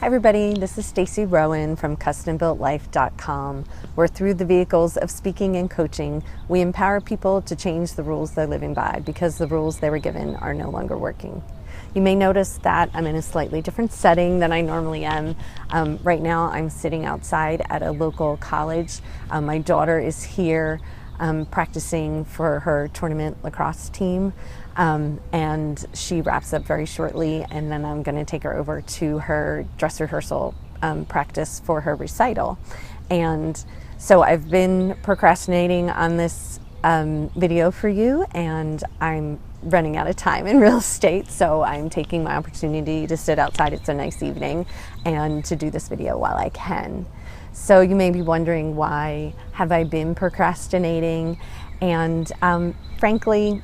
Hi everybody, this is Stacy Rowan from CustomBuiltLife.com, where through the vehicles of speaking and coaching, we empower people to change the rules they're living by because the rules they were given are no longer working. You may notice that I'm in a slightly different setting than I normally am. Right now I'm sitting outside at a local college. My daughter is here practicing for her tournament lacrosse team. And she wraps up very shortly, and then I'm going to take her over to her dress rehearsal practice for her recital. And so I've been procrastinating on this video for you, and I'm running out of time in real estate, so I'm taking my opportunity to sit outside. It's a nice evening, and to do this video while I can. So you may be wondering, why have I been procrastinating? And frankly,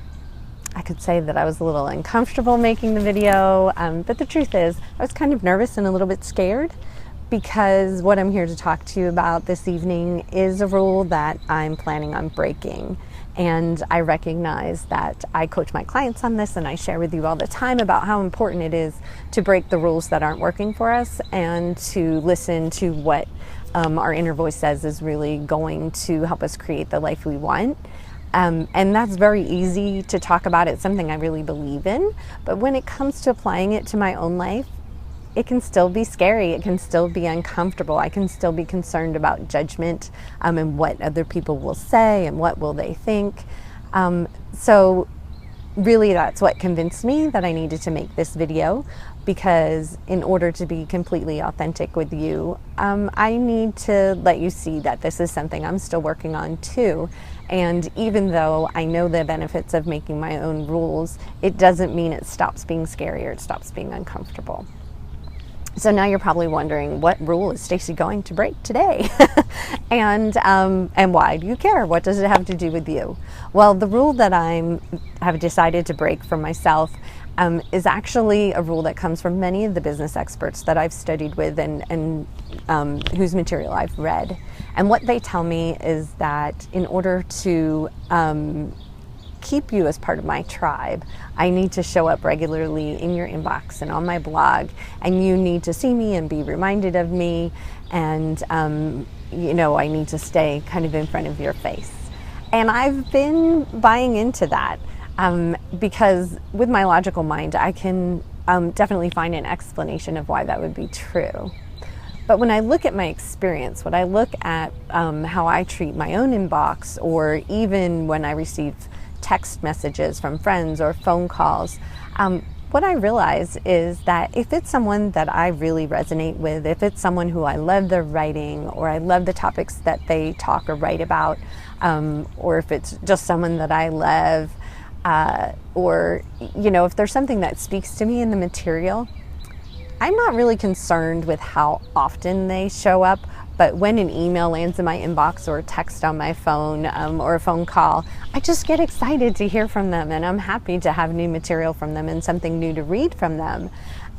I could say that I was a little uncomfortable making the video, but the truth is I was kind of nervous and a little bit scared, because what I'm here to talk to you about this evening is a rule that I'm planning on breaking. And I recognize that I coach my clients on this, and I share with you all the time about how important it is to break the rules that aren't working for us and to listen to what our inner voice says is really going to help us create the life we want. And that's very easy to talk about. It's something I really believe in, but when it comes to applying it to my own life, it can still be scary. It can still be uncomfortable. I can still be concerned about judgment and what other people will say and what will they think. So really that's what convinced me that I needed to make this video, because in order to be completely authentic with you, I need to let you see that this is something I'm still working on too. And even though I know the benefits of making my own rules, it doesn't mean it stops being scary or it stops being uncomfortable. So now you're probably wondering, what rule is Stacy going to break today? and why do you care? What does it have to do with you? Well, the rule that I have decided to break for myself is actually a rule that comes from many of the business experts that I've studied with and whose material I've read. And what they tell me is that in order to keep you as part of my tribe, I need to show up regularly in your inbox and on my blog, and you need to see me and be reminded of me, and I need to stay kind of in front of your face. And I've been buying into that because with my logical mind I can definitely find an explanation of why that would be true. But when I look at my experience, when I look at how I treat my own inbox, or even when I receive text messages from friends or phone calls, what I realize is that if it's someone that I really resonate with, if it's someone who I love their writing, or I love the topics that they talk or write about, or if it's just someone that I love, or if there's something that speaks to me in the material, I'm not really concerned with how often they show up. But when an email lands in my inbox, or a text on my phone, or a phone call, I just get excited to hear from them, and I'm happy to have new material from them and something new to read from them.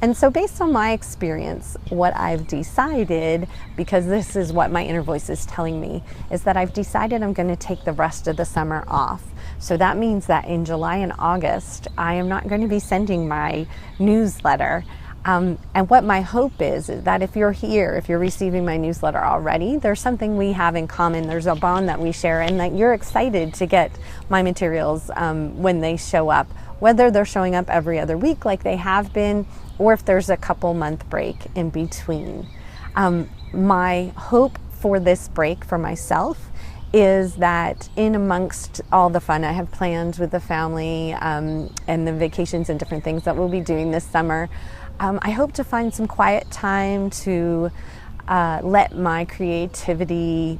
And so based on my experience, what I've decided, because this is what my inner voice is telling me, is that I've decided I'm going to take the rest of the summer off. So that means that in July and August, I am not going to be sending my newsletter. And what my hope is that if you're here, if you're receiving my newsletter already, there's something we have in common. There's a bond that we share, and that you're excited to get my materials when they show up, whether they're showing up every other week like they have been, or if there's a couple month break in between. My hope for this break for myself is that in amongst all the fun I have planned with the family and the vacations and different things that we'll be doing this summer, I hope to find some quiet time to let my creativity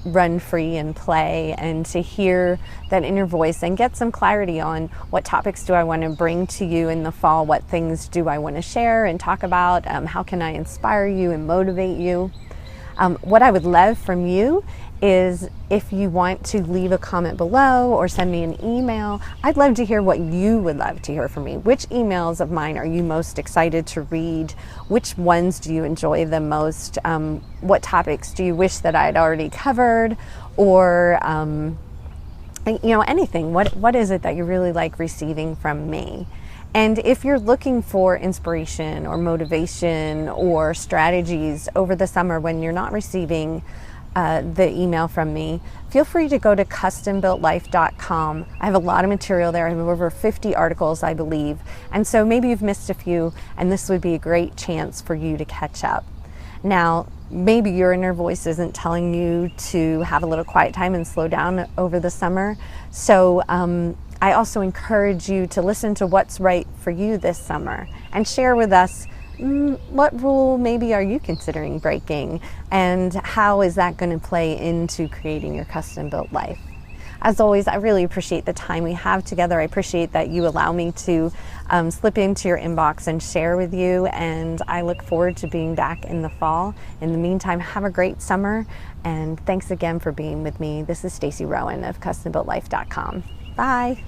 run free and play, and to hear that inner voice and get some clarity on what topics do I want to bring to you in the fall, what things do I want to share and talk about, how can I inspire you and motivate you. What I would love from you is if you want to leave a comment below or send me an email. I'd love to hear what you would love to hear from me. Which emails of mine are you most excited to read? Which ones do you enjoy the most? What topics do you wish that I'd already covered? Or anything. What is it that you really like receiving from me? And if you're looking for inspiration or motivation or strategies over the summer when you're not receiving the email from me, feel free to go to custombuiltlife.com. I have a lot of material there. I have over 50 articles, I believe. And so maybe you've missed a few, and this would be a great chance for you to catch up. Now, maybe your inner voice isn't telling you to have a little quiet time and slow down over the summer. So I also encourage you to listen to what's right for you this summer and share with us what rule maybe are you considering breaking, and how is that going to play into creating your custom built life. As always, I really appreciate the time we have together. I appreciate that you allow me to slip into your inbox and share with you, and I look forward to being back in the fall. In the meantime, have a great summer, and thanks again for being with me. This is Stacey Rowan of CustomBuiltLife.com. Bye.